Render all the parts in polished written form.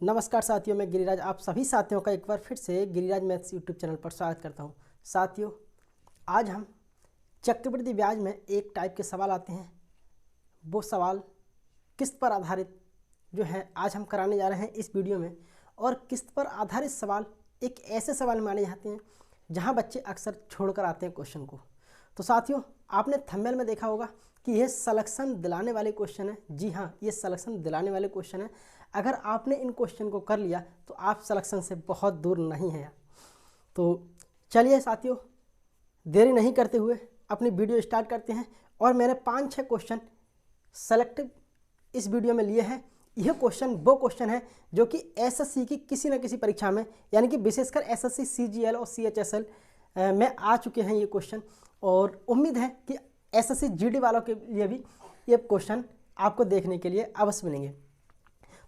नमस्कार साथियों, मैं गिरिराज आप सभी साथियों का एक बार फिर से गिरिराज मैथ्स यूट्यूब चैनल पर स्वागत करता हूं। साथियों, आज हम चक्रवृद्धि ब्याज में एक टाइप के सवाल आते हैं, वो सवाल किस्त पर आधारित जो है आज हम कराने जा रहे हैं इस वीडियो में। और किस्त पर आधारित सवाल एक ऐसे सवाल माने जाते हैं जहाँ बच्चे अक्सर छोड़कर आते हैं क्वेश्चन को। तो साथियों, आपने थंबनेल में देखा होगा कि यह सिलेक्शन दिलाने वाले क्वेश्चन है। जी हाँ, ये सिलेक्शन दिलाने वाले क्वेश्चन है। अगर आपने इन क्वेश्चन को कर लिया तो आप सिलेक्शन से बहुत दूर नहीं हैं। तो चलिए साथियों, देरी नहीं करते हुए अपनी वीडियो स्टार्ट करते हैं। और मैंने 5-6 क्वेश्चन सेलेक्टिव इस वीडियो में लिए हैं। यह क्वेश्चन वो क्वेश्चन है जो कि एसएससी की किसी न किसी परीक्षा में, यानी कि विशेषकर एसएससी सीजीएल और सीएचएसएल में आ चुके हैं ये क्वेश्चन। और उम्मीद है कि एसएससी जीडी वालों के लिए भी ये क्वेश्चन आपको देखने के लिए अवश्य मिलेंगे।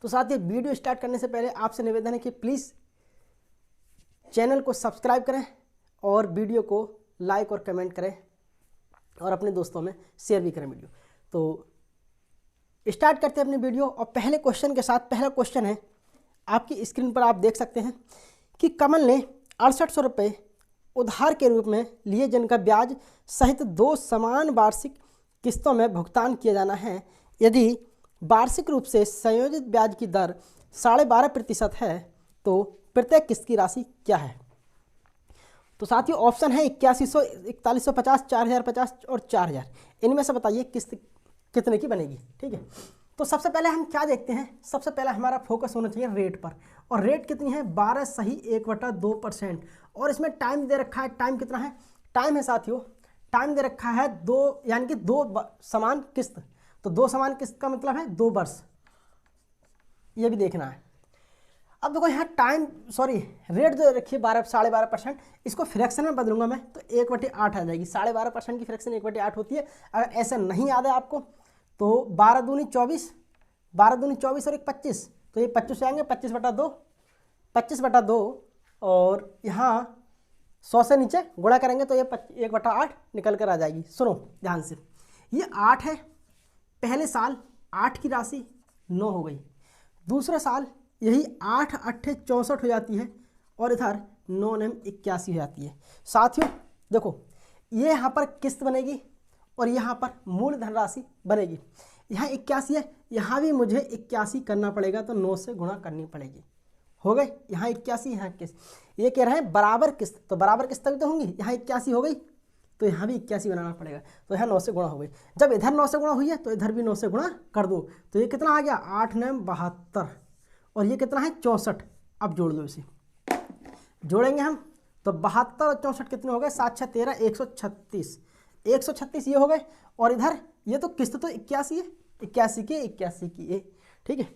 तो साथ ही वीडियो स्टार्ट करने से पहले आपसे निवेदन है कि प्लीज़ चैनल को सब्सक्राइब करें और वीडियो को लाइक और कमेंट करें और अपने दोस्तों में शेयर भी करें वीडियो। तो स्टार्ट करते हैं अपनी वीडियो। और पहले क्वेश्चन के साथ, पहला क्वेश्चन है आपकी स्क्रीन पर, आप देख सकते हैं कि कमल ने 6800 रुपये उधार के रूप में लिए, जिनका ब्याज सहित 2 समान वार्षिक किस्तों में भुगतान किया जाना है। यदि वार्षिक रूप से संयोजित ब्याज की दर 12.5% है तो प्रत्येक किस्त की राशि क्या है? तो साथियों, ऑप्शन है 8100, 4150, 4050 और 4000। इनमें से बताइए किस्त कितने की बनेगी। ठीक है, तो सबसे पहले हम क्या देखते हैं, सबसे पहले हमारा फोकस होना चाहिए रेट पर। और रेट कितनी है? 12 सही 1/2%। और इसमें टाइम दे रखा है। टाइम कितना है? टाइम है साथियों, टाइम दे रखा है 2, यानी कि 2 समान किस्त। तो 2 समान किस्त का मतलब है 2 वर्ष, ये भी देखना है। अब देखो यहाँ रेट जो रखिए 12.5%, इसको फ्रैक्शन में बदलूंगा मैं तो 1/8 आ जाएगी। 12.5% की फ्रैक्शन 1/8 होती है। अगर ऐसा नहीं याद है आपको तो 12 दूनी 24, 12 दूनी 24 और 1 25, तो ये 25 आएंगे, 25/2 और यहाँ 100 से नीचे गुणा करेंगे तो ये 1/8 निकल कर आ जाएगी। सुनो ध्यान से, ये 8 है। पहले साल 8 की राशि 9 हो गई, दूसरे साल यही 8 8 64 हो जाती है और इधर 9 9 81 हो जाती है। साथियों देखो, ये यहाँ पर किस्त बनेगी और यहाँ पर मूल धनराशि बनेगी। यहाँ 81 है, यहाँ भी मुझे 81 करना पड़ेगा तो 9 से गुणा करनी पड़ेगी। हो गए, यहाँ 81, यहाँ किस्त। ये कह रहे हैं बराबर किस्त, तो बराबर किस्त भी तो होंगी। यहाँ 81 हो गई तो यहाँ भी 81 बनाना पड़ेगा, तो यहाँ 9 से गुणा हो गई। जब इधर 9 से गुणा हुई है तो इधर भी 9 से गुणा कर दो, तो ये कितना आ गया? 8 9 72 और ये कितना है? 64। अब जोड़ दो, इसे जोड़ेंगे हम तो 72 और 64 कितने हो गए? 7 6 13, 136। 136 ये हो गए। और इधर ये तो किस्त तो 81 है, 81 की ये। ठीक है,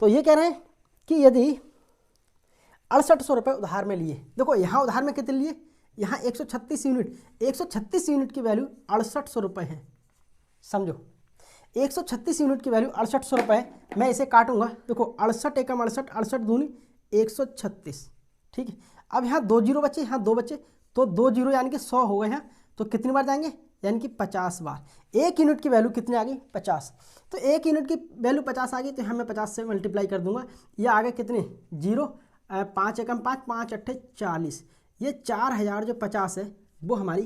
तो ये कह रहे हैं कि यदि 6800 रुपये उधार में लिए, देखो यहाँ उधार में कितने लिए? यहाँ 136 यूनिट, 136 यूनिट की वैल्यू 6800 रुपये है। समझो, 136 यूनिट की वैल्यू 6800 रुपये। मैं इसे काटूंगा, देखो 68 एकम 68, 68 दूनी 136। ठीक है, अब यहाँ 2 जीरो बचे, यहाँ 2 बचे, तो 2 जीरो यानी कि 100 हो गए हैं। तो कितनी बार जाएंगे? यानी कि 50 बार। 1 यूनिट की वैल्यू कितनी आ गई? 50। तो 1 यूनिट की वैल्यू 50 आ गई तो यहाँ मैं 50 से मल्टीप्लाई कर दूंगा। ये आ गए कितने? 0, 5 एकम 5, 5 8 40। ये 4000 जो 50 है वो हमारी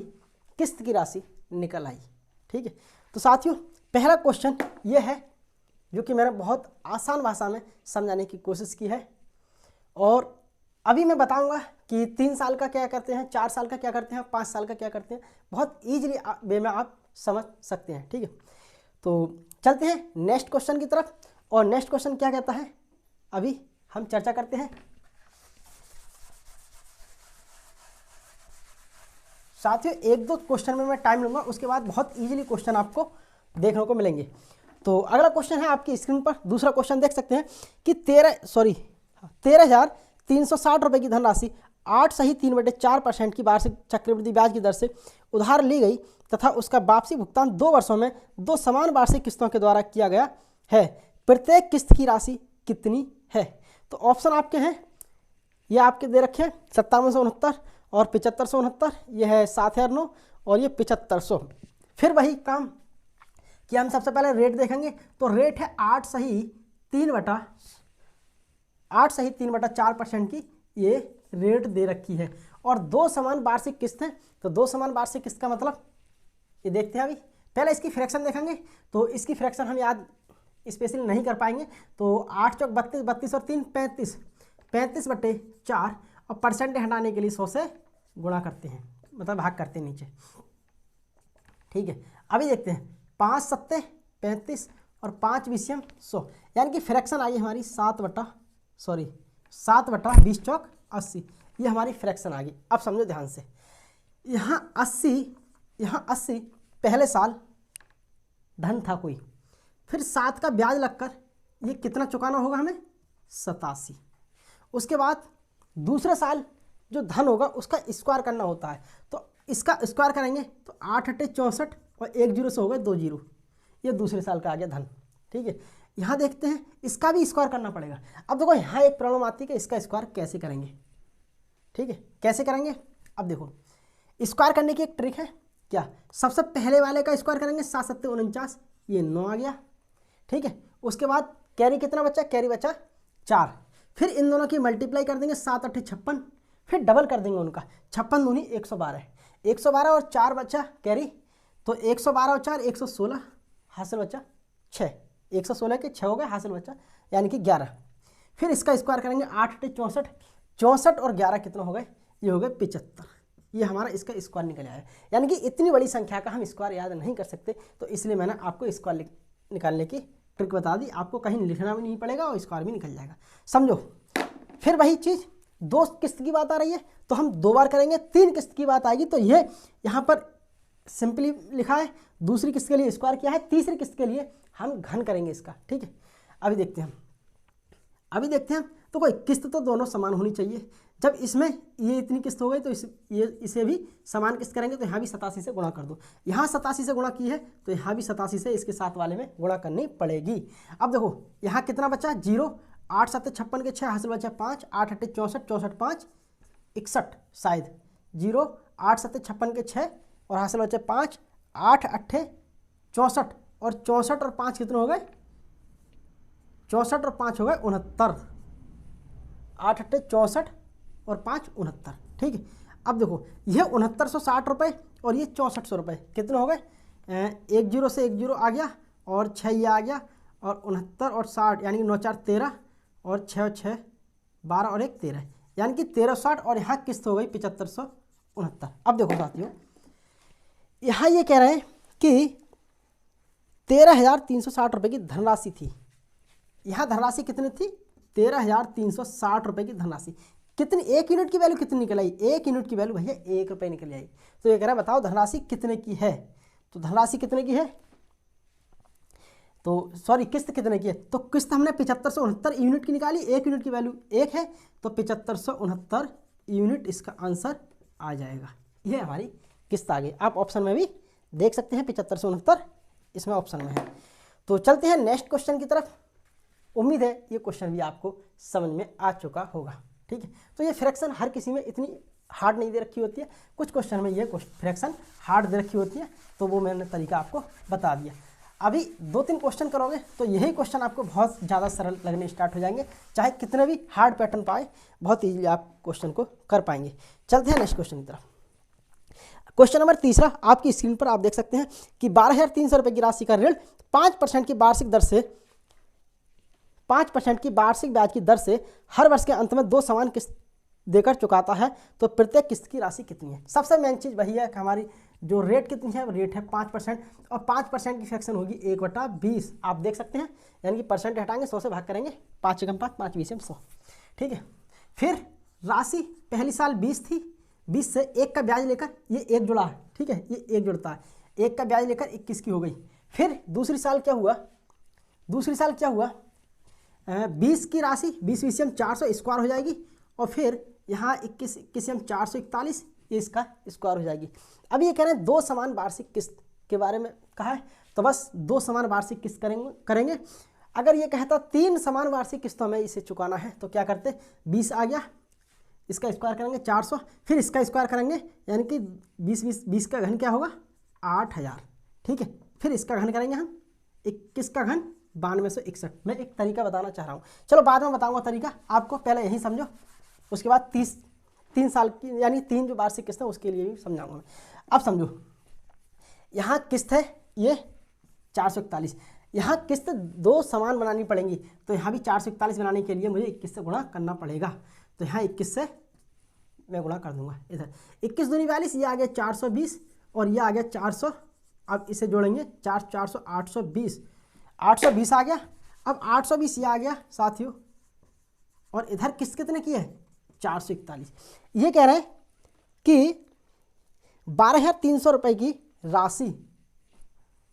किस्त की राशि निकल आई। ठीक है, तो साथियों पहला क्वेश्चन ये है जो कि मैंने बहुत आसान भाषा में समझाने की कोशिश की है। और अभी मैं बताऊंगा कि 3 साल का क्या करते हैं, 4 साल का क्या करते हैं, 5 साल का क्या करते हैं। बहुत ईजिली वे में आप समझ सकते हैं। ठीक है, तो चलते हैं नेक्स्ट क्वेश्चन की तरफ। और नेक्स्ट क्वेश्चन क्या कहता है अभी हम चर्चा करते हैं। साथियों 1-2 क्वेश्चन में मैं टाइम लूंगा, उसके बाद बहुत इजीली क्वेश्चन आपको देखने को मिलेंगे। तो अगला क्वेश्चन है आपकी स्क्रीन पर, दूसरा क्वेश्चन देख सकते हैं कि 13,360 रुपये की धनराशि 8 सही 3/4% की वार्षिक चक्रवृद्धि ब्याज की दर से उधार ली गई तथा उसका वापसी भुगतान 2 वर्षों में 2 समान वार्षिक किस्तों के द्वारा किया गया है। प्रत्येक किस्त की राशि कितनी है? तो ऑप्शन आपके हैं, ये आपके दे रखे हैं 5769 और 7569। ये है 7009 और ये 7500। फिर वही काम कि हम सबसे पहले रेट देखेंगे। तो रेट है 8 सही 3/, 8 सहित 3/4% की ये रेट दे रखी है। और 2 समान वार्षिक किस्त हैं, तो 2 समान वार्षिक किस्त का मतलब ये देखते हैं। अभी पहले इसकी फ्रैक्शन देखेंगे, तो इसकी फ्रैक्शन हम याद स्पेशली नहीं कर पाएंगे। तो 8 चौक 32, 32 और 3 35, 35/4 और परसेंट हटाने के लिए 100 से गुणा करते हैं, मतलब भाग करते हैं नीचे। ठीक है, अभी देखते हैं 5 सत्ते 35 और 5 बीसियम 100, यानी कि फ्रैक्शन आई हमारी 7/20 चौक 80। ये हमारी फ्रैक्शन आ गई। अब समझो ध्यान से, यहाँ 80 पहले साल धन था कोई, फिर 7 का ब्याज लगकर ये कितना चुकाना होगा हमें 87। उसके बाद दूसरे साल जो धन होगा उसका स्क्वायर करना होता है, तो इसका स्क्वायर करेंगे तो 8 अट्ठे 64 और 1 जीरो से हो गए 2 जीरो, ये दूसरे साल का आ गया धन। ठीक है, यहाँ देखते हैं इसका भी स्क्वायर करना पड़ेगा। अब देखो यहाँ एक प्रॉब्लम आती है कि इसका स्क्वायर कैसे करेंगे। ठीक है, कैसे करेंगे, अब देखो स्क्वायर करने की एक ट्रिक है। क्या, सबसे पहले वाले का स्क्वायर करेंगे 7 सत्ते 49, ये 9 आ गया। ठीक है, उसके बाद कैरी कितना बचा, कैरी बचा 4, फिर इन दोनों की मल्टीप्लाई कर देंगे 7 अट्ठे 56, फिर डबल कर देंगे उनका 56 दूनी 112, 112 और 4 बचा कैरी, तो 112 और 4 116, हासिल बचा 6, 116 के 6 हो गए, हासिल बचा यानी कि 11। फिर इसका स्क्वायर करेंगे 8 अट्ठे 64, 64 और 11 कितना हो गए, ये हो गए 75। ये हमारा इसका स्क्वायर निकल आया। यानी कि इतनी बड़ी संख्या का हम स्क्वायर याद नहीं कर सकते, तो इसलिए मैंने आपको स्क्वायर निकालने की ट्रिक बता दी। आपको कहीं लिखना भी नहीं पड़ेगा और स्क्वायर भी निकल जाएगा, समझो। फिर वही चीज़ 2 किस्त की बात आ रही है तो हम 2 बार करेंगे, 3 किस्त की बात आएगी तो ये यहाँ पर सिंपली लिखा है, दूसरी किस्त के लिए स्क्वायर किया है, तीसरी किस्त के लिए हम घन करेंगे इसका। ठीक है, अभी देखते हैं तो कोई किस्त तो दोनों समान होनी चाहिए। जब इसमें ये इतनी किस्त हो गई तो इसे भी समान किस्त करेंगे, तो यहाँ भी 87 से गुणा कर दो। यहाँ 87 से गुणा की है तो यहाँ भी 87 से इसके साथ वाले में गुणा करनी पड़ेगी। अब देखो यहाँ कितना बचा 0, 8 सत्ते 56 के 6, हासिल बचा 5, 8 अट्ठे 64, 64 5 61 शायद 0, 8 सत्ते 56 के 6 और हासिल बचा 5, 8 अट्ठे 64 और 64 और 5 कितने हो गए, 64 और 5 हो गए 69, 8 अट्ठे 64 और 5 69। ठीक है, अब देखो ये 6960 रुपये और ये 6400 रुपये कितने हो गए, 1 जीरो से 1 जीरो आ गया और 6 ये आ गया और 69 और 60 यानी कि 9 4 13 और 6 6 12 और 1 13, यानी कि 1360 और यहाँ किस्त हो गई 7569। अब देखो साथियों, यहाँ ये कह रहे हैं कि 13,360 रुपये की धनराशि थी। यहाँ धनराशि कितनी थी, 13,360 रुपये की धनराशि। कितनी, 1 यूनिट की वैल्यू कितनी निकल आई, 1 यूनिट की वैल्यू भैया 1 रुपये निकल आई। तो ये कह रहा है बताओ धनराशि कितने की है, तो धनराशि कितने की है, तो सॉरी किस्त कितने की है, तो किस्त हमने 7569 यूनिट की निकाली, 1 यूनिट की वैल्यू 1 है तो 7569 यूनिट इसका आंसर आ जाएगा। ये हमारी किस्त आ गई। आप ऑप्शन में भी देख सकते हैं 7569 इसमें ऑप्शन में है। तो चलते हैं नेक्स्ट क्वेश्चन की तरफ। उम्मीद है ये क्वेश्चन भी आपको समझ में आ चुका होगा। ठीक है, तो ये फ्रैक्शन हर किसी में इतनी हार्ड नहीं दे रखी होती है, कुछ क्वेश्चन में ये फ्रैक्शन हार्ड दे रखी होती है, तो वो मैंने तरीका आपको बता दिया। अभी 2-3 क्वेश्चन करोगे तो यही क्वेश्चन आपको बहुत ज़्यादा सरल लगने स्टार्ट हो जाएंगे, चाहे कितने भी हार्ड पैटर्न पाए, बहुत ईजिली आप क्वेश्चन को कर पाएंगे। चलते हैं नेक्स्ट क्वेश्चन की तरफ। क्वेश्चन नंबर 3 आपकी स्क्रीन पर आप देख सकते हैं कि 12,300 रुपये की राशि का ऋण 5% की वार्षिक दर से 5% की वार्षिक ब्याज की दर से हर वर्ष के अंत में 2 समान किस्त देकर चुकाता है, तो प्रत्येक किस्त की राशि कितनी है। सबसे मेन चीज़ वही है कि हमारी जो रेट कितनी है, रेट है 5% और 5% की फ्रैक्शन होगी 1/20। आप देख सकते हैं, यानी कि परसेंट हटाएंगे 100 से भाग करेंगे, 5 × 5 5 20 100। ठीक है, फिर राशि पहली साल 20 थी, 20 से 1 का ब्याज लेकर ये 1 जुड़ा है। ठीक है, ये 1 जुड़ता है, 1 का ब्याज लेकर 21 की हो गई। फिर दूसरी साल क्या हुआ, 20 की राशि 20 20 400 स्क्वायर हो जाएगी और फिर यहाँ 21 441 ये इसका स्क्वायर हो जाएगी। अब ये कह रहे हैं 2 समान वार्षिक किस्त के बारे में कहा है, तो बस 2 समान वार्षिक किस्त करेंगे। अगर ये कहता 3 समान वार्षिक किस्तों में इसे चुकाना है तो क्या करते, 20 आ गया, इसका स्क्वायर करेंगे 400, फिर इसका स्क्वायर करेंगे यानी कि 20 का घन क्या होगा 8000। ठीक है, फिर इसका घन करेंगे हम 21 का घन 9261। मैं एक तरीका बताना चाह रहा हूँ, चलो बाद में बताऊंगा तरीका आपको, पहले यही समझो, उसके बाद 3 साल की यानी 3 जो वार्षिक किस्त है उसके लिए भी समझाऊंगा मैं। अब समझो, यहाँ किस्त है ये 441, यहाँ किस्त 2 समान बनानी पड़ेंगी, तो यहाँ भी 441 बनाने के लिए मुझे 21 से गुणा करना पड़ेगा। तो यहाँ 21 से मैं गुणा कर दूंगा, इधर 21 दूनी 42, ये आ गया 420 और ये आ गया 400। अब इसे जोड़ेंगे 400 820, 820 आ गया। अब 820 ये आ गया साथियों, और इधर किस्त कितने की है 441। ये कह रहे हैं कि 12,300 रुपये की राशि,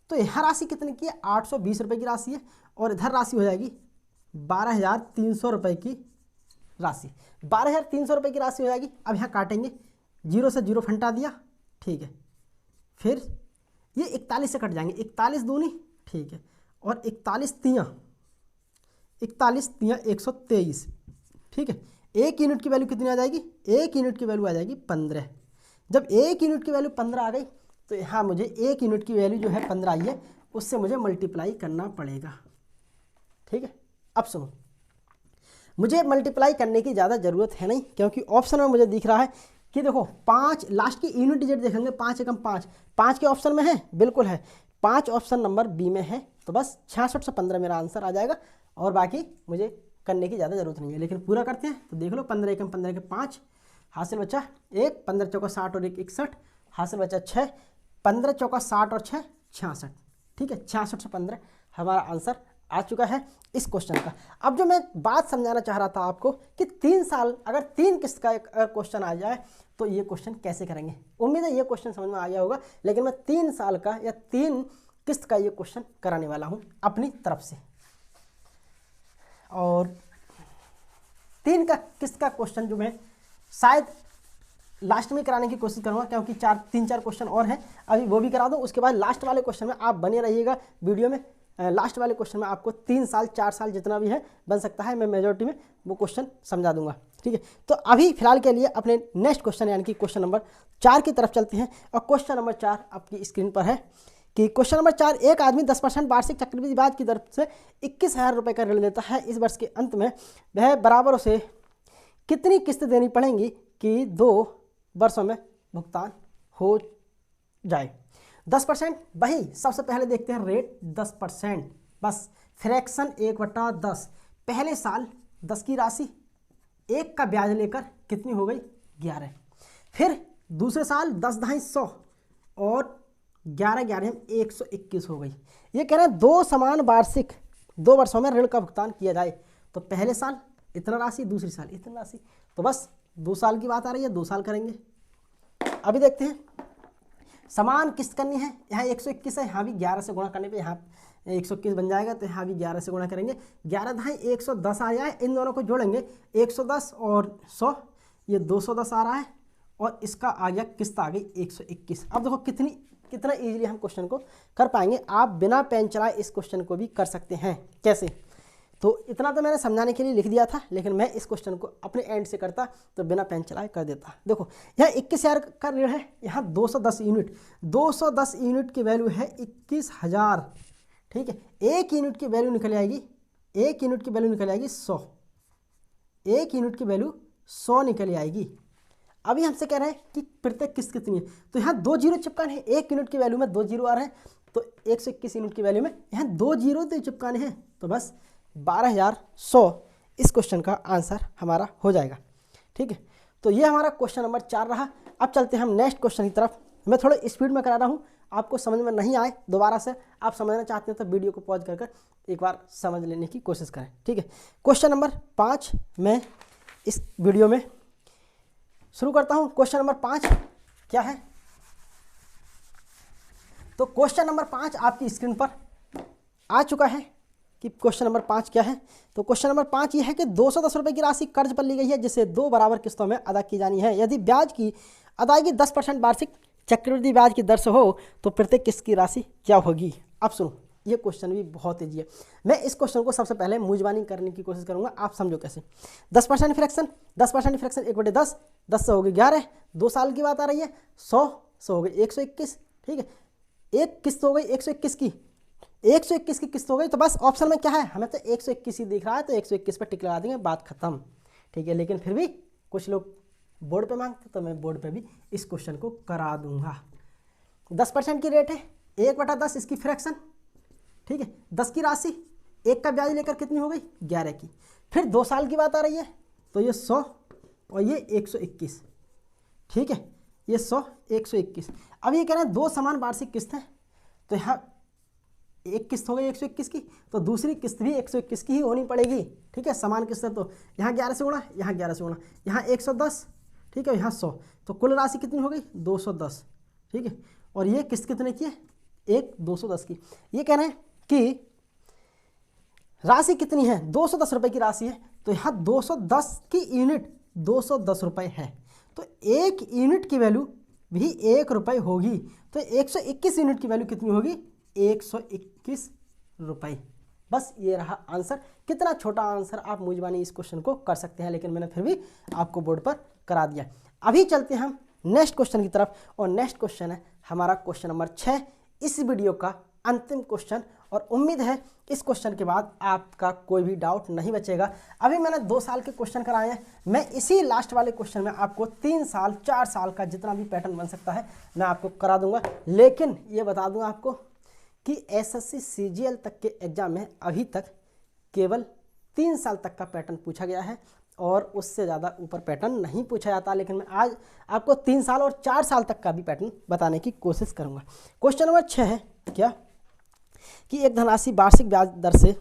तो यह राशि कितने की है 820 रुपये की राशि है, और इधर राशि हो जाएगी 12,300 रुपये की राशि। 12,300 रुपये की राशि हो जाएगी। अब यहाँ काटेंगे, 0 से 0 फंटा दिया, ठीक है, फिर ये 41 से कट जाएंगे, 41 दूनी, ठीक है, और 41 तियाँ 123, ठीक है। 1 यूनिट की वैल्यू कितनी आ जाएगी, 1 यूनिट की वैल्यू आ जाएगी 15। जब 1 यूनिट की वैल्यू 15 आ गई, तो यहाँ मुझे 1 यूनिट की वैल्यू जो है 15 आई है, उससे मुझे मल्टीप्लाई करना पड़ेगा, ठीक है। अब सुनो, मुझे मल्टीप्लाई करने की ज़्यादा ज़रूरत है नहीं, क्योंकि ऑप्शन में मुझे दिख रहा है कि देखो 5 लास्ट की यूनिट डिजिट देखेंगे, 5 एकम 5, 5 के ऑप्शन में है, बिल्कुल है, 5 ऑप्शन नंबर बी में है, तो बस 66 से 15 मेरा आंसर आ जाएगा, और बाकी मुझे करने की ज़्यादा ज़रूरत नहीं है। लेकिन पूरा करते हैं, तो देख लो 15 एकम 15 के 5, हासिल बचा 1, 15 चौका 60 और 1 61, हासिल बचा 6, 15 चौका 60 और 6 66, ठीक है, 66 से 15 हमारा आंसर आ चुका है इस क्वेश्चन का। अब जो मैं बात समझाना चाह रहा था आपको कि 3 साल अगर 3 किस्त का अगर क्वेश्चन आ जाए तो ये क्वेश्चन कैसे करेंगे। उम्मीद है ये क्वेश्चन समझ में आ गया होगा, लेकिन मैं 3 साल का या 3 किस्त का ये क्वेश्चन कराने वाला हूँ अपनी तरफ से, और 3 का किस्त का क्वेश्चन जो मैं शायद लास्ट में कराने की कोशिश करूंगा, क्योंकि 3-4 क्वेश्चन और हैं, अभी वो भी करा दूं। उसके बाद लास्ट वाले क्वेश्चन में आप बने रहिएगा वीडियो में। लास्ट वाले क्वेश्चन में आपको 3 साल 4 साल जितना भी है बन सकता है, मैं मेजोरिटी में वो क्वेश्चन समझा दूंगा, ठीक है। तो अभी फिलहाल के लिए अपने नेक्स्ट क्वेश्चन यानी कि क्वेश्चन नंबर 4 की तरफ चलते हैं। और क्वेश्चन नंबर 4 आपकी स्क्रीन पर है कि क्वेश्चन नंबर 4, एक आदमी 10% वार्षिक चक्रवृद्धि ब्याज की दर से 21,000 रुपये का ऋण लेता है। इस वर्ष के अंत में वह बराबर उसे कितनी किस्त देनी पड़ेंगी कि 2 वर्षों में भुगतान हो जाए। 10%, वही सबसे पहले देखते हैं रेट 10%, बस फ्रैक्शन 1/10। पहले साल 10 की राशि, 1 का ब्याज लेकर कितनी हो गई 11। फिर दूसरे साल 10/200 और 11 121 हो गई। ये कह रहे हैं 2 समान वार्षिक 2 वर्षों में ऋण का भुगतान किया जाए। तो पहले साल इतना राशि, दूसरी साल इतना राशि, तो बस 2 साल की बात आ रही है, 2 साल करेंगे। अभी देखते हैं, समान किस्त करनी है, यहाँ 121 है, यहाँ भी 11 से गुणा करने पे यहाँ 121 बन जाएगा, तो यहाँ भी 11 से गुणा करेंगे, 11/110 आ जाए। इन दोनों को जोड़ेंगे 110 और 100, ये 210 आ रहा है, और इसका आ गया किस्त आ गई 121। अब देखो कितना ईजिली हम क्वेश्चन को कर पाएंगे। आप बिना पेन चलाए इस क्वेश्चन को भी कर सकते हैं। कैसे, तो इतना तो मैंने समझाने के लिए लिख दिया था, लेकिन मैं इस क्वेश्चन को अपने एंड से करता तो बिना पेन चलाए कर देता। देखो यहाँ 21,000 का ऋण है, यहाँ 210 यूनिट, 210 यूनिट की वैल्यू है 21,000, ठीक है। 1 यूनिट की वैल्यू निकल आएगी, 1 यूनिट की वैल्यू निकल आएगी 100, 1 यूनिट की वैल्यू 100 निकल आएगी। अभी हमसे कह रहे हैं कि प्रत्येक किस्त कितनी है, तो यहाँ 2 जीरो चिपकाने हैं, 1 यूनिट की वैल्यू में 2 जीरो आ रहे हैं, तो 121 यूनिट की वैल्यू में यहाँ 2 जीरो तो चिपकाने हैं, तो बस 12,100 इस क्वेश्चन का आंसर हमारा हो जाएगा, ठीक है। तो ये हमारा क्वेश्चन नंबर 4 रहा। अब चलते हैं हम नेक्स्ट क्वेश्चन की तरफ। मैं थोड़ा स्पीड में करा रहा हूँ, आपको समझ में नहीं आए दोबारा से आप समझना चाहते हैं तो वीडियो को पॉज कर एक बार समझ लेने की कोशिश करें, ठीक है। क्वेश्चन नंबर 5 मैं इस वीडियो में शुरू करता हूँ। क्वेश्चन नंबर 5 क्या है, तो क्वेश्चन नंबर 5 आपकी स्क्रीन पर आ चुका है कि क्वेश्चन नंबर 5 क्या है। तो क्वेश्चन नंबर 5 ये है कि 210 रुपये की राशि कर्ज पर ली गई है, जिसे 2 बराबर किस्तों में अदा की जानी है। यदि ब्याज की अदायगी 10% वार्षिक चक्रवृद्धि ब्याज की दर से हो तो प्रत्येक किस्त की राशि क्या होगी। अब सुनो, ये क्वेश्चन भी बहुत ईजी है। मैं इस क्वेश्चन को सबसे पहले मूंजबानी करने की कोशिश करूंगा, आप समझो कैसे। 10% फ्रैक्शन, 10% फ्रैक्शन 1/10, 10 से हो गई 11, 2 साल की बात आ रही है, 100 से हो गई 121, ठीक है। एक किस्त हो गई 121 की, 121 की किस्त हो गई, तो बस ऑप्शन में क्या है, हमें तो 121 ही दिख रहा है, तो 121 पर टिक लगा देंगे, बात खत्म। ठीक है, लेकिन फिर भी कुछ लोग बोर्ड पे मांगते, तो मैं बोर्ड पे भी इस क्वेश्चन को करा दूंगा। 10% की रेट है, 1/10 इसकी फ्रैक्शन। ठीक है, 10 की राशि, 1 का ब्याज लेकर कितनी हो गई, 11 की। फिर 2 साल की बात आ रही है, तो ये 100 और ये 121। ठीक है, ये 100 121। अब ये कह रहे हैं 2 समान वार्षिक किस्त हैं, तो यहाँ एक किस्त हो गई 121 की, तो दूसरी किस्त भी 121 की ही होनी पड़ेगी। ठीक है, समान किस्त है, तो यहाँ 11 से गुणा, यहाँ 11 से गुणा, यहाँ 110। ठीक है, यहाँ 100, तो कुल राशि कितनी हो गई, 210। ठीक है, और ये किस्त कितने की है, 210 की। ये कह रहे हैं कि राशि कितनी है, 210 रुपये की राशि है, तो यहाँ 210 की यूनिट 210 रुपये है, तो 1 यूनिट की वैल्यू भी 1 रुपये होगी, तो 121 यूनिट की वैल्यू कितनी होगी, 121 रुपये। बस ये रहा आंसर। कितना छोटा आंसर, आप मुझबानी इस क्वेश्चन को कर सकते हैं, लेकिन मैंने फिर भी आपको बोर्ड पर करा दिया। अभी चलते हैं हम नेक्स्ट क्वेश्चन की तरफ, और नेक्स्ट क्वेश्चन है हमारा क्वेश्चन नंबर 6, इस वीडियो का अंतिम क्वेश्चन, और उम्मीद है इस क्वेश्चन के बाद आपका कोई भी डाउट नहीं बचेगा। अभी मैंने 2 साल के क्वेश्चन कराए हैं, मैं इसी लास्ट वाले क्वेश्चन में आपको 3 साल 4 साल का जितना भी पैटर्न बन सकता है मैं आपको करा दूंगा। लेकिन ये बता दूं आपको कि एसएससी सीजीएल तक के एग्जाम में अभी तक केवल 3 साल तक का पैटर्न पूछा गया है, और उससे ज़्यादा ऊपर पैटर्न नहीं पूछा जाता। लेकिन मैं आज आपको 3 साल और 4 साल तक का भी पैटर्न बताने की कोशिश करूंगा। क्वेश्चन नंबर 6 है क्या, कि एक धनराशि वार्षिक ब्याज दर से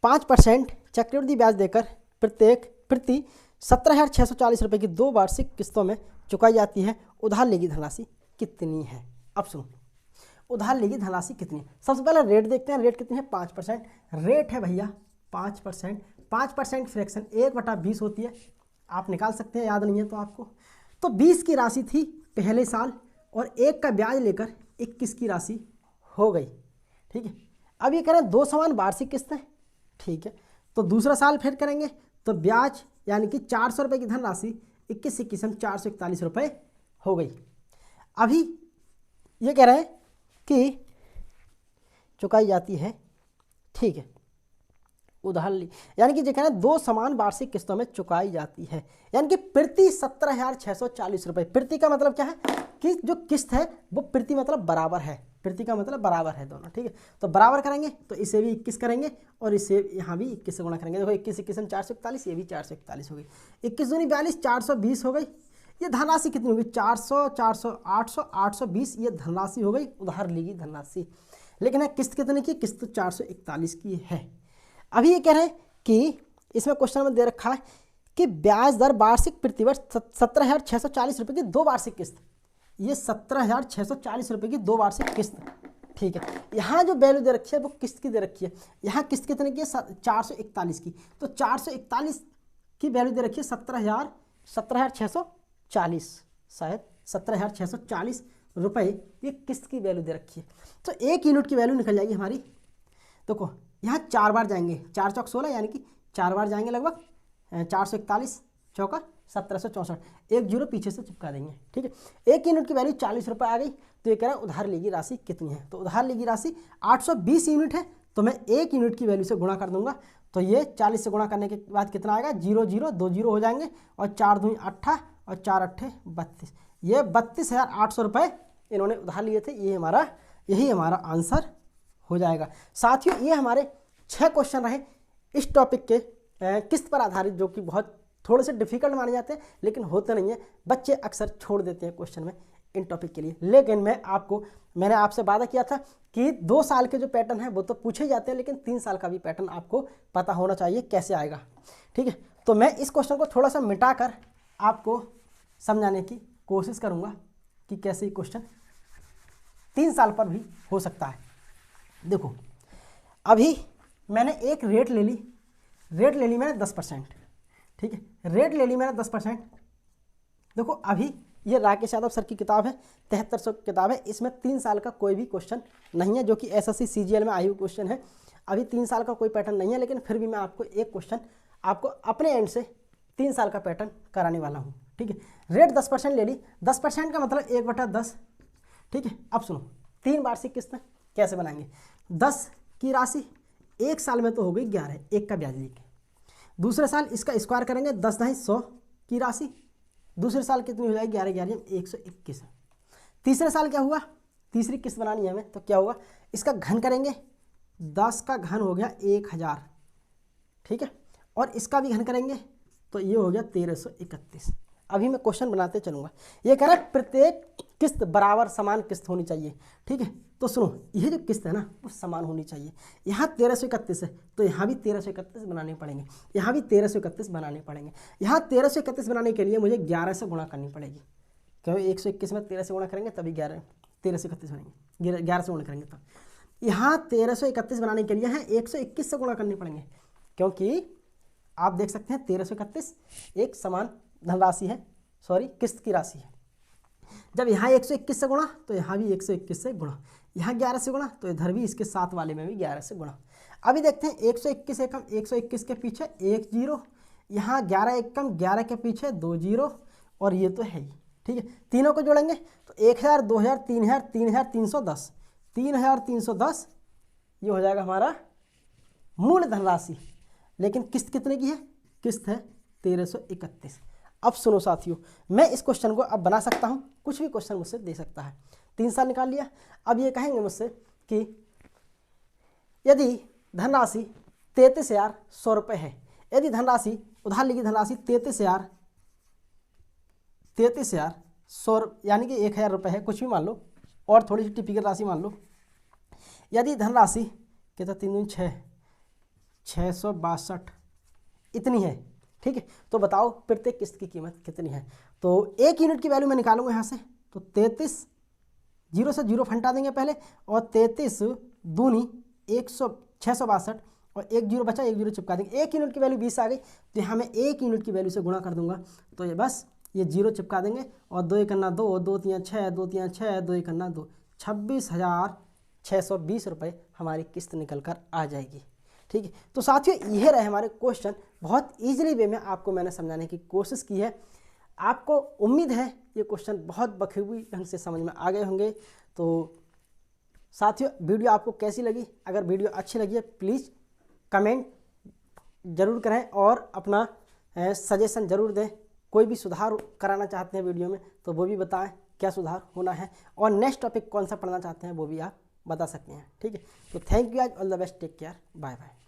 5% चक्रवृद्धि ब्याज देकर प्रति 17,640 रुपये की 2 वार्षिक किस्तों में चुकाई जाती है, उधार ली गई धनराशि कितनी है। अब सुनो, उधार ली गई धनराशि कितनी है। सबसे पहले रेट देखते हैं, रेट कितनी है, 5%। रेट है भैया 5%, 5% फ्रैक्शन 1/20 होती है, आप निकाल सकते हैं, याद नहीं है तो आपको। तो 20 की राशि थी पहले साल, और 1 का ब्याज लेकर 21 की राशि हो गई। ठीक है, अब ये करें 2 समान वार्षिक किस्तें। ठीक है, तो दूसरा साल फिर करेंगे, तो ब्याज यानी कि 400 रुपये की धनराशि 21 में 441 रुपये हो गई। अभी ये कह रहे हैं कि चुकाई जाती है, ठीक है, उधार ली, यानी कि जो कह रहे हैं 2 समान वार्षिक किस्तों में चुकाई जाती है, यानी कि प्रति 17,640 रुपये। प्रति का मतलब क्या है कि जो किस्त है वो प्रति मतलब बराबर है, प्रति का मतलब बराबर है दोनों। ठीक है, तो बराबर करेंगे, तो इसे भी 21 करेंगे, और इसे यहाँ भी 21 से गुणा करेंगे। देखो 21 में 441, ये भी 441 हो गई, 21 दूनी 42, 420 हो गई। ये धनराशि कितनी होगी, 400, 400, 800, 820, ये धनराशि हो गई, उधार ली गई धनराशि। लेकिन है किस्त कितने की, किस्त 441 की है। अभी ये कह रहे हैं कि इसमें क्वेश्चन में दे रखा है कि ब्याज दर वार्षिक प्रतिवर्ष 17,640 रुपये की 2 वार्षिक किस्त, ये 17,640 रुपये की 2 वार्षिक किस्त। ठीक है, यहाँ जो वैल्यू दे रखी है वो किस्त की दे रखी है, यहाँ किस्त कितने की है, 441 की, तो 441 की वैल्यू दे रखी है 17,640, शायद 17,640 रुपये ये किस्त की वैल्यू दे रखी है। तो 1 यूनिट की वैल्यू निकल जाएगी हमारी। देखो यहाँ 4 बार जाएंगे, 4 चौक 16, यानी कि 4 बार जाएंगे लगभग, 441 चौका 1764, 1 जीरो पीछे से चिपका देंगे। ठीक है, 1 यूनिट की वैल्यू 40 रुपये आ गई। तो ये कह रहा है उधार ली गई राशि कितनी है, तो उधार ली गई राशि 820 यूनिट है, तो मैं 1 यूनिट की वैल्यू से गुणा कर दूंगा, तो ये 40 से गुणा करने के बाद कितना आएगा, 0 0 2 जीरो हो जाएंगे, और 4 दूनी 8 और 4 8 32, ये 32,800 रुपये इन्होंने उधार लिए थे। यही हमारा आंसर हो जाएगा। साथियों, ये हमारे 6 क्वेश्चन रहे इस टॉपिक के किस्त पर आधारित, जो कि बहुत थोड़े से डिफिकल्ट माने जाते हैं, लेकिन होते नहीं है, बच्चे अक्सर छोड़ देते हैं क्वेश्चन में इन टॉपिक के लिए। लेकिन मैंने आपसे वादा किया था कि 2 साल के जो पैटर्न है वो तो पूछे जाते हैं, लेकिन 3 साल का भी पैटर्न आपको पता होना चाहिए कैसे आएगा। ठीक है, तो मैं इस क्वेश्चन को थोड़ा सा मिटा कर आपको समझाने की कोशिश करूँगा कि कैसे ये क्वेश्चन 3 साल पर भी हो सकता है। देखो, अभी मैंने एक रेट ले ली मैंने 10%। ठीक है, रेट ले ली मैंने 10%। देखो अभी ये राकेश यादव सर की किताब है, 7300 किताब है, इसमें 3 साल का कोई भी क्वेश्चन नहीं है, जो कि एसएससी सीजीएल में आई हुई क्वेश्चन है। अभी 3 साल का कोई पैटर्न नहीं है, लेकिन फिर भी मैं आपको एक क्वेश्चन आपको अपने एंड से 3 साल का पैटर्न कराने वाला हूँ। ठीक है, रेट 10% ले ली, 10% का मतलब 1/10। ठीक है, अब सुनो, 3 वार्षिक किस्तें, कैसे बनाएंगे? 10 की राशि 1 साल में तो हो गई 11, 1 का ब्याज लेके। दूसरे साल इसका स्क्वायर करेंगे, 10 × 100 की राशि, दूसरे साल कितनी हो जाएगी? 11 11 121। तीसरे साल क्या हुआ? तीसरी किस्त बनानी है हमें, तो क्या होगा? इसका घन करेंगे, 10 का घन हो गया 1000, ठीक है, और इसका भी घन करेंगे तो ये हो गया 1331। अभी मैं क्वेश्चन बनाते चलूँगा। ये कह रहा है प्रत्येक किस्त बराबर समान किस्त होनी चाहिए, ठीक है। तो सुनो, ये जो किस्त है ना वो समान होनी चाहिए। यहाँ 1331 है तो यहाँ भी 1331 बनाने पड़ेंगे, यहाँ भी 1331 बनाने पड़ेंगे। यहाँ 1331 बनाने के लिए मुझे 11 से गुणा करनी पड़ेगी, क्योंकि 121 में 13 से गुणा करेंगे तभी 1331 बनेंगे, 11 से गुणा करेंगे तब। यहाँ 1331 बनाने के लिए है 121 से गुणा करने पड़ेंगे, क्योंकि आप देख सकते हैं 1331 एक समान धनराशि है, सॉरी किस्त की राशि है। जब यहाँ 121 से गुणा तो यहाँ भी 121 से गुणा, यहाँ 11 से गुणा तो इधर भी इसके साथ वाले में भी 11 से गुणा। अभी देखते हैं 121 एकम, 121 के पीछे 1 0, यहाँ 11 एकम, 11 के पीछे 2 0, और ये तो है ही, ठीक है। तीनों को जोड़ेंगे तो 1000 2000 3000 3310, 3310 ये हो जाएगा हमारा मूल धनराशि। लेकिन किस्त कितने की है? किस्त है 1331। अब सुनो साथियों, मैं इस क्वेश्चन को अब बना सकता हूँ, कुछ भी क्वेश्चन मुझसे दे सकता है। 3 साल निकाल लिया। अब ये कहेंगे मुझसे कि यदि धनराशि 33,100 रुपये है, यदि धनराशि उधार ली गई धनराशि 33,100 यानी कि 1000 रुपये है, कुछ भी मान लो, और थोड़ी सी टिपिकल राशि मान लो। यदि धनराशि कितना 3 दूनी 6, 662 इतनी है, ठीक है। तो बताओ प्रत्येक किस्त की कीमत कितनी है? तो 1 यूनिट की वैल्यू मैं निकालूंगा यहाँ से, तो 33, 0 से 0 हटा देंगे पहले, और 33 दूनी 662, और 1 0 बचा, 1 0 चिपका देंगे। 1 यूनिट की वैल्यू 20 आ गई, तो यहाँ मैं 1 यूनिट की वैल्यू से गुणा कर दूंगा, तो ये बस ये 0 चिपका देंगे, और 2 1 2, 2 3 6, 2 3 6, 2 1 2, 26,620 रुपये हमारी किस्त निकल कर आ जाएगी, ठीक है। तो साथियों ये रहे हमारे क्वेश्चन, बहुत ईजिली वे में आपको मैंने समझाने की कोशिश की है। आपको उम्मीद है ये क्वेश्चन बहुत बखूबी ढंग से समझ में आ गए होंगे। तो साथियों वीडियो आपको कैसी लगी? अगर वीडियो अच्छी लगी है प्लीज़ कमेंट ज़रूर करें और अपना सजेशन ज़रूर दें। कोई भी सुधार कराना चाहते हैं वीडियो में तो वो भी बताएं क्या सुधार होना है, और नेक्स्ट टॉपिक कौन सा पढ़ना चाहते हैं वो भी आप बता सकते हैं, ठीक है। तो थैंक यू, आज all the best, take care, bye bye.